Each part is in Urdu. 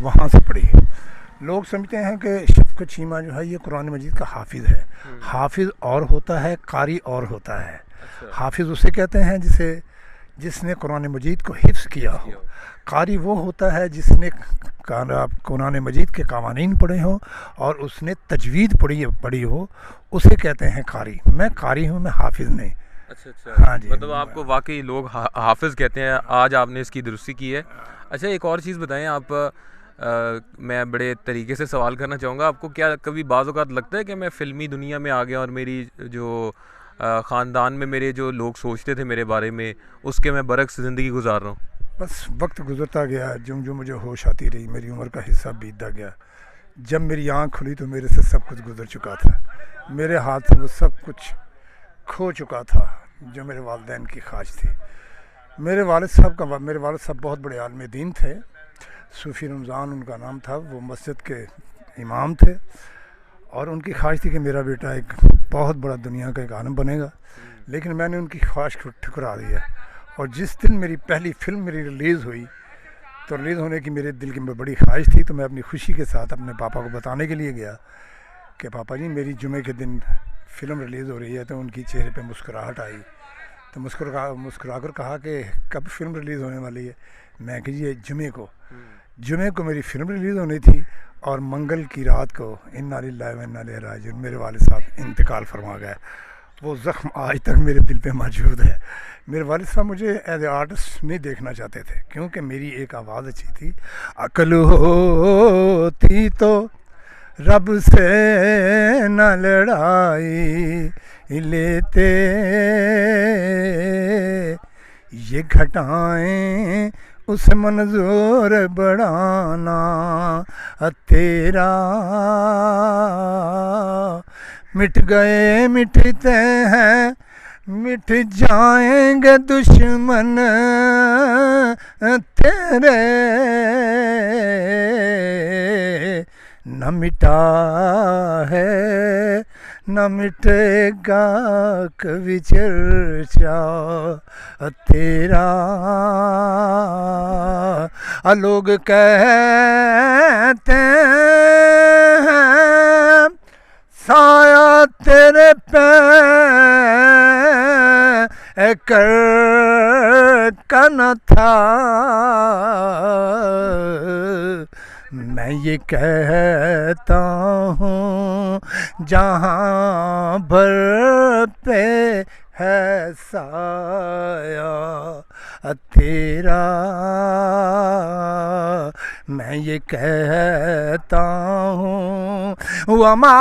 وہاں سے پڑھی. لوگ سمجھتے ہیں کہ شفقت چیمہ جو ہے یہ قرآن مجید کا حافظ ہے. حافظ اور ہوتا ہے, قاری اور ہوتا ہے. حافظ اسے کہتے ہیں جس نے قرآن مجید کو حفظ کیا ہو. قاری وہ ہوتا ہے جس نے قرآن مجید کے قوانین پڑھے ہوں اور اس نے تجوید پڑھی ہو, اسے کہتے ہیں قاری. میں قاری ہوں, میں حافظ نہیں. اچھا. ہاں جی, مطلب آپ کو واقعی لوگ حافظ کہتے ہیں. آج آپ نے اس کی درستی کی ہے. اچھا, ایک اور چیز بتائیں آپ. میں بڑے طریقے سے سوال کرنا چاہوں گا. آپ کو کیا کبھی بعض اوقات لگتا ہے کہ میں فلمی دنیا میں آ گیا اور میری جو خاندان میں میرے جو لوگ سوچتے تھے میرے بارے میں, اس کے میں برعکس زندگی گزار رہا ہوں؟ بس وقت گزرتا گیا, جو مجھے ہوش آتی رہی, میری عمر کا حصہ بیتتا گیا. جب میری آنکھ کھلی تو میرے سے سب کچھ گزر چکا تھا. میرے ہاتھ سے وہ سب کچھ کھو چکا تھا جو میرے والدین کی خواہش تھی. میرے والد صاحب بہت بڑے عالم دین تھے. صوفی رمضان ان کا نام تھا. وہ مسجد کے امام تھے اور ان کی خواہش تھی کہ میرا بیٹا ایک بہت بڑا دنیا کا ایک عالم بنے گا. لیکن میں نے ان کی خواہش کو ٹھکرا دیا. اور جس دن میری پہلی فلم ریلیز ہوئی تو ریلیز ہونے کی میرے دل کی بڑی خواہش تھی. تو میں اپنی خوشی کے ساتھ اپنے پاپا کو بتانے کے لیے گیا کہ پاپا جی میری جمعے کے دن فلم ریلیز ہو رہی ہے. تو ان کی چہرے پہ مسکراہٹ آئی. تو مسکرا کر کہا کہ کب فلم ریلیز ہونے والی ہے؟ میں کہ یہ جمعے کو میری فلم ریلیز ہونی تھی اور منگل کی رات کو انا للہ و انا الیہ راجعون میرے والد صاحب انتقال فرما گئے. وہ زخم آج تک میرے دل پہ موجود ہے. میرے والد صاحب مجھے ایز اے آرٹسٹ نہیں دیکھنا چاہتے تھے کیونکہ میری ایک آواز اچھی تھی. عقل ہوتی تو رب سے نہ لڑائی لیتے, یہ گھٹائیں اس منظور بڑھانا تیرا. مٹ گئے مٹتے ہیں مٹ جائیں گے دشمن تیرے, نہ مٹا ہے نہ مٹے گا کبھی چرچا تیرا. لوگ کہتے ہیں سایہ تیرے پہ کر کا نہ تھا. میں یہ کہتا ہوں جہاں بھر پہ ہے سایہ تیرا. میں یہ کہتا ہوں وما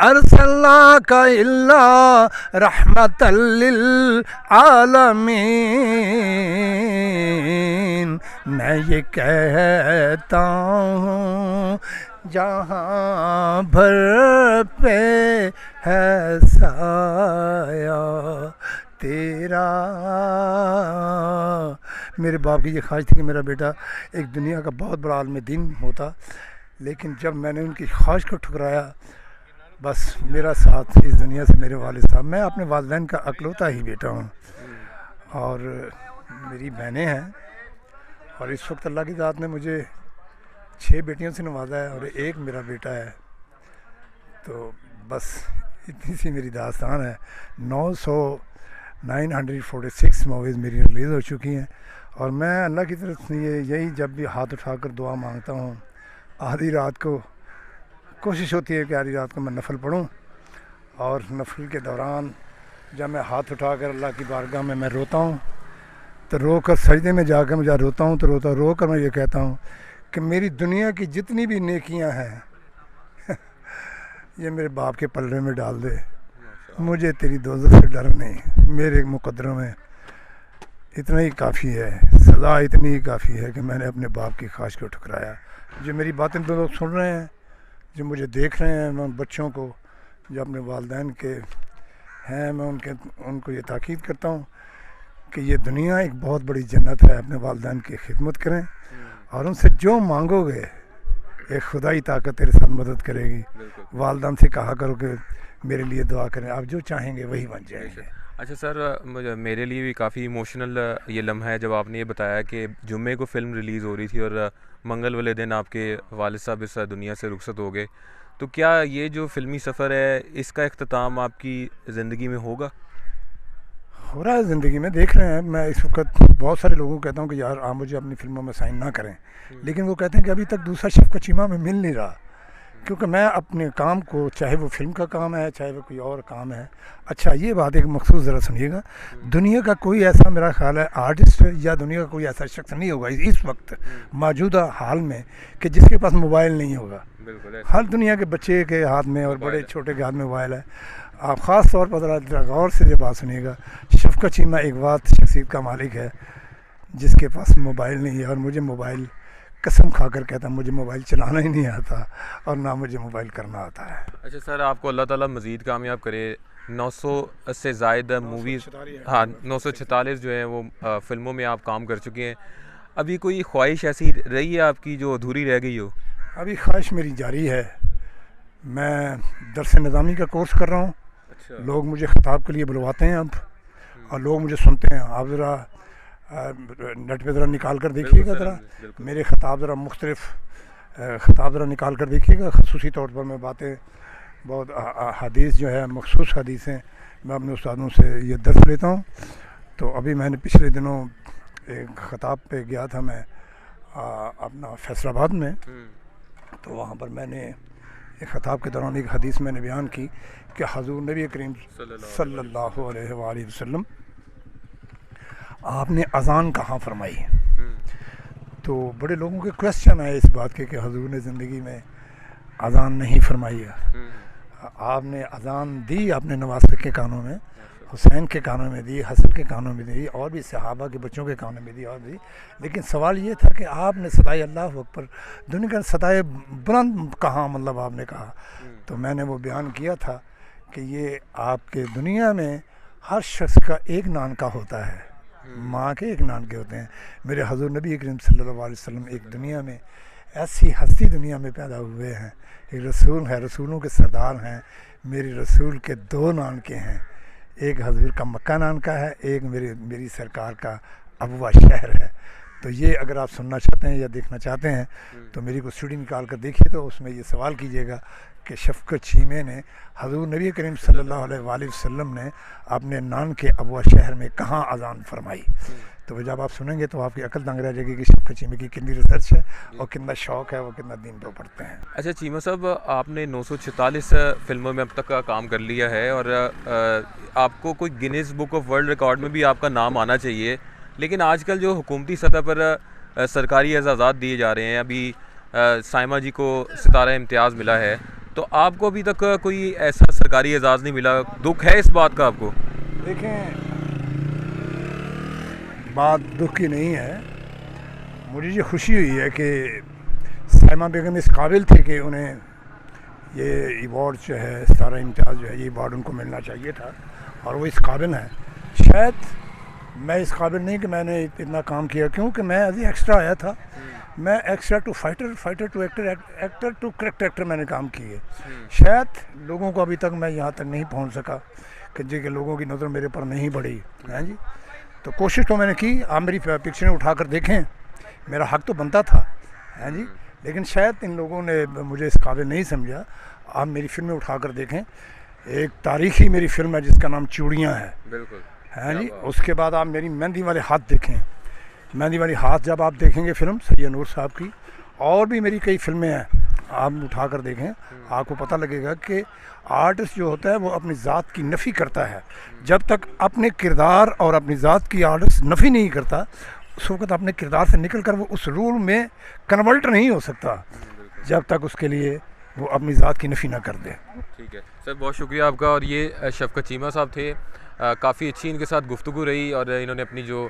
ارسلناک الا رحمۃ للعالمین. میں یہ کہتا ہوں جہاں بھر پہ ہے سایہ تیرا. میرے باپ کی یہ خواہش تھی کہ میرا بیٹا ایک دنیا کا بہت بڑا عالم دین ہوتا. لیکن جب میں نے ان کی خواہش کو ٹھکرایا, بس میرا ساتھ اس دنیا سے میرے والد صاحب. میں اپنے والدین کا اکلوتا ہی بیٹا ہوں اور میری بہنیں ہیں. اور اس وقت اللہ کی ذات نے مجھے 6 بیٹیوں سے نوازا ہے اور ایک میرا بیٹا ہے. تو بس اتنی سی میری داستان ہے. 946 موویز میری ریلیز ہو چکی ہیں اور میں اللہ کی طرف سے یہی جب بھی ہاتھ اٹھا کر دعا مانگتا ہوں, آدھی رات کو کوشش ہوتی ہے کہ آدھی رات کو میں نفل پڑھوں. اور نفل کے دوران جب میں ہاتھ اٹھا کر اللہ کی بارگاہ میں روتا ہوں تو رو کر سجدے میں جا کے میں روتا ہوں تو رو کر میں یہ کہتا ہوں کہ میری دنیا کی جتنی بھی نیکیاں ہیں یہ میرے باپ کے پلڑے میں ڈال دے. مجھے تیری دوزخ سے ڈر نہیں. میرے مقدروں میں اتنا ہی کافی ہے, سزا اتنی ہی کافی ہے کہ میں نے اپنے باپ کی خواہش کو ٹھکرایا. جو میری باتیں تو لوگ سن رہے ہیں, جو مجھے دیکھ رہے ہیں, میں ان بچوں کو جو اپنے والدین کے ہیں, میں ان کو یہ تاکید کرتا ہوں کہ یہ دنیا ایک بہت بڑی جنت ہے. اپنے والدین کی خدمت کریں اور ان سے جو مانگو گے ایک خدائی طاقت تیرے ساتھ مدد کرے گی. والدین سے کہا کرو کہ میرے لیے دعا کریں, آپ جو چاہیں گے وہی بن جائیں گے. اچھا سر، میرے لیے بھی کافی ایموشنل یہ لمحہ ہے جب آپ نے یہ بتایا کہ جمعے کو فلم ریلیز ہو رہی تھی اور منگل والے دن آپ کے والد صاحب اس دنیا سے رخصت ہو گئے. تو کیا یہ جو فلمی سفر ہے اس کا اختتام آپ کی زندگی میں ہوگا؟ ہو رہا ہے زندگی میں، دیکھ رہے ہیں. میں اس وقت بہت سارے لوگوں کو کہتا ہوں کہ یار آپ مجھے اپنی فلموں میں سائن نہ کریں، لیکن وہ کہتے ہیں کہ ابھی تک دوسرا شفقت چیمہ میں مل نہیں رہا، کیونکہ میں اپنے کام کو، چاہے وہ فلم کا کام ہے چاہے وہ کوئی اور کام ہے. اچھا یہ بات ایک مخصوص ذرا سنیے گا، دنیا کا کوئی ایسا میرا خیال ہے آرٹسٹ یا دنیا کا کوئی ایسا شخص نہیں ہوگا اس وقت موجودہ حال میں کہ جس کے پاس موبائل نہیں ہوگا. ہر دنیا کے بچے کے ہاتھ میں اور بڑے چھوٹے کے ہاتھ میں موبائل ہے. آپ خاص طور پر ذرا غور سے یہ بات سنیے گا، شفقت چیمہ ایک بات شخصیت کا مالک ہے جس کے پاس موبائل نہیں ہے. اور مجھے موبائل قسم کھا کر کہتا مجھے موبائل چلانا ہی نہیں آتا اور نہ مجھے موبائل کرنا آتا ہے. اچھا سر، آپ کو اللہ تعالیٰ مزید کامیاب کرے. 900 سے زائد موویز، ہاں 946 جو ہیں وہ فلموں میں آپ کام کر چکے ہیں. ابھی کوئی خواہش ایسی رہی ہے آپ کی جو ادھوری رہ گئی ہو؟ ابھی خواہش میری جاری ہے. میں درس نظامی کا کورس کر رہا ہوں. لوگ مجھے خطاب کے لیے بلواتے ہیں اب، اور لوگ مجھے سنتے ہیں. آپ ذرا نیٹ پہ ذرا نکال کر دیکھیے گا، ذرا میرے خطاب ذرا مختلف خطاب ذرا نکال کر دیکھیے گا. خصوصی طور پر میں باتیں بہت حدیث جو ہے، مخصوص حدیثیں میں اپنے استادوں سے یہ درس لیتا ہوں. تو ابھی میں نے پچھلے دنوں ایک خطاب پہ گیا تھا میں اپنا فیصل آباد میں، تو وہاں پر میں نے ایک خطاب کے دوران ایک حدیث میں نے بیان کی کہ حضور نبی کریم صلی اللہ علیہ وآلہ وسلم آپ نے اذان کہاں فرمائی. تو بڑے لوگوں کے کویسچن آئے اس بات کے کہ حضور نے زندگی میں اذان نہیں فرمائی ہے. آپ نے اذان دی اپنے نواسے کے کانوں میں، حسین کے کانوں میں دی، حسن کے کانوں میں دی، اور بھی صحابہ کے بچوں کے کانوں میں دی اور دی. لیکن سوال یہ تھا کہ آپ نے صدائے اللہ اکبر، دنیا کا صدائے بلند کہاں، مطلب آپ نے کہا. تو میں نے وہ بیان کیا تھا کہ یہ آپ کے دنیا میں ہر شخص کا ایک نان کا ہوتا ہے، ماں کے ایک نان کے ہوتے ہیں. میرے حضور نبی کریم صلی اللہ علیہ وسلم ایک دنیا میں ایسی ہستی دنیا میں پیدا ہوئے ہیں، ایک رسول ہے، رسولوں کے سردار ہیں. میری رسول کے 2 نان کے ہیں، ایک حضور کا مکہ نان کا ہے، ایک میری سرکار کا ابوا شہر ہے. تو یہ اگر آپ سننا چاہتے ہیں یا دیکھنا چاہتے ہیں تو میری کو سیڑھی نکال کر دیکھیے، تو اس میں یہ سوال کیجیے گا کہ شفقت چیمہ نے حضور نبی کریم صلی اللہ علیہ وآلہ وسلم نے اپنے نان کے ابوا شہر میں کہاں اذان فرمائی. تو جب آپ سنیں گے تو آپ کی عقل دنگ رہ جائے گی کہ شفقت چیمہ کی کتنی ریسرچ ہے اور کتنا شوق ہے، وہ کتنا دین پہ پڑھتے ہیں. اچھا چیمہ صاحب، آپ نے 946 فلموں میں اب تک کا کام کر لیا ہے، اور آپ کو کوئی Guinness book of world record میں بھی آپ کا نام آنا چاہیے. لیکن آج کل جو حکومتی سطح پر سرکاری اعزازات دیے جا رہے ہیں، ابھی سائمہ جی کو ستارہ امتیاز ملا ہے، تو آپ کو ابھی تک کوئی ایسا سرکاری اعزاز نہیں ملا. دکھ ہے اس بات کا آپ کو؟ دیکھیں، بات دکھ کی نہیں ہے. مجھے یہ خوشی ہوئی ہے کہ سائمہ بیگم اس قابل تھے کہ انہیں یہ ایوارڈ جو ہے، ستارہ امتیاز جو ہے، یہ ایوارڈ ان کو ملنا چاہیے تھا، اور وہ اس قابل ہیں. شاید میں اس قابل نہیں کہ میں نے اتنا کام کیا، کیونکہ میں ایز اے ایکسٹرا آیا تھا. میں extra to fighter, fighter to actor, actor to character actor میں نے کام کیے. شاید لوگوں کو ابھی تک میں یہاں تک نہیں پہنچ سکا کہ جی کہ لوگوں کی نظر میرے پر نہیں پڑی. ہاں جی، تو کوشش تو میں نے کی. آپ میری پکچریں اٹھا کر دیکھیں، میرا حق تو بنتا تھا. ہاں جی، لیکن شاید ان لوگوں نے مجھے اس قابل نہیں سمجھا. آپ میری فلمیں اٹھا کر دیکھیں. ایک تاریخی میری فلم ہے جس کا نام چوڑیاں ہے. بالکل. ہاں جی، اس کے بعد آپ میری مہندی والے ہاتھ دیکھیں. مہندی والی ہاتھ جب آپ دیکھیں گے فلم سید نور صاحب کی، اور بھی میری کئی فلمیں ہیں، آپ اٹھا کر دیکھیں، آپ کو پتہ لگے گا کہ آرٹسٹ جو ہوتا ہے وہ اپنی ذات کی نفی کرتا ہے. جب تک اپنے کردار اور اپنی ذات کی آرٹسٹ نفی نہیں کرتا، اس وقت اپنے کردار سے نکل کر وہ اس رول میں کنورٹ نہیں ہو سکتا جب تک اس کے لیے وہ اپنی ذات کی نفی نہ کر دے. ٹھیک ہے سر، بہت شکریہ آپ کا. اور یہ شفقت چیمہ صاحب تھے. کافی اچھی ان کے ساتھ گفتگو رہی، اور انہوں نے اپنی جو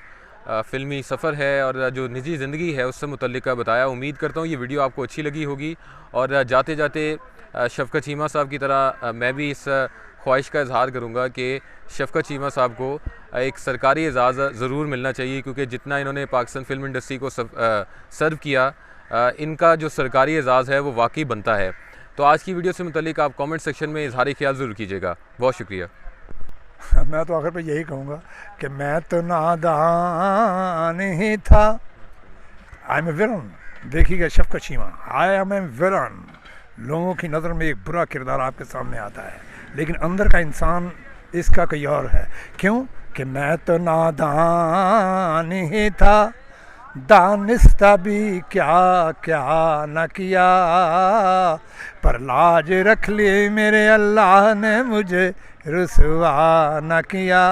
فلمی سفر ہے اور جو نجی زندگی ہے اس سے متعلق بتایا. امید کرتا ہوں یہ ویڈیو آپ کو اچھی لگی ہوگی، اور جاتے جاتے شفقت چیمہ صاحب کی طرح میں بھی اس خواہش کا اظہار کروں گا کہ شفقت چیمہ صاحب کو ایک سرکاری اعزاز ضرور ملنا چاہیے، کیونکہ جتنا انہوں نے پاکستان فلم انڈسٹری کو سرو کیا، ان کا جو سرکاری اعزاز ہے وہ واقعی بنتا ہے. تو آج کی ویڈیو سے متعلق آپ کامنٹ سیکشن میں اظہار خیال ضرور کیجیے گا. بہت شکریہ. میں تو آخر پہ یہی کہوں گا کہ میں تو نادان ہی تھا. I am a villain. دیکھیے گا Shafqat Cheema, I am a villain. لوگوں کی نظر میں ایک برا کردار آپ کے سامنے آتا ہے, لیکن اندر کا انسان اس کا کوئی اور ہے. کیوں کہ میں تو نادان ہی تھا, دانستہ بھی کیا کیا نہ کیا, پر لاج رکھ لی میرے اللہ نے مجھے رسوا نہ کیا.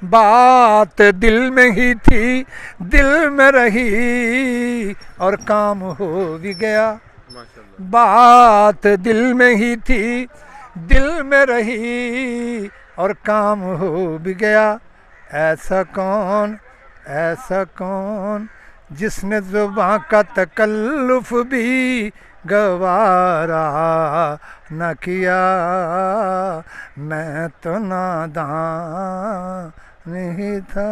بات دل میں ہی تھی, دل میں رہی, اور کام ہو بھی گیا. بات دل میں ہی تھی, دل میں رہی, اور کام ہو بھی گیا. ایسا کون, ایسا کون جس نے زباں کا تکلف بھی گوارا نہ کیا. میں تو نادان نہیں تھا.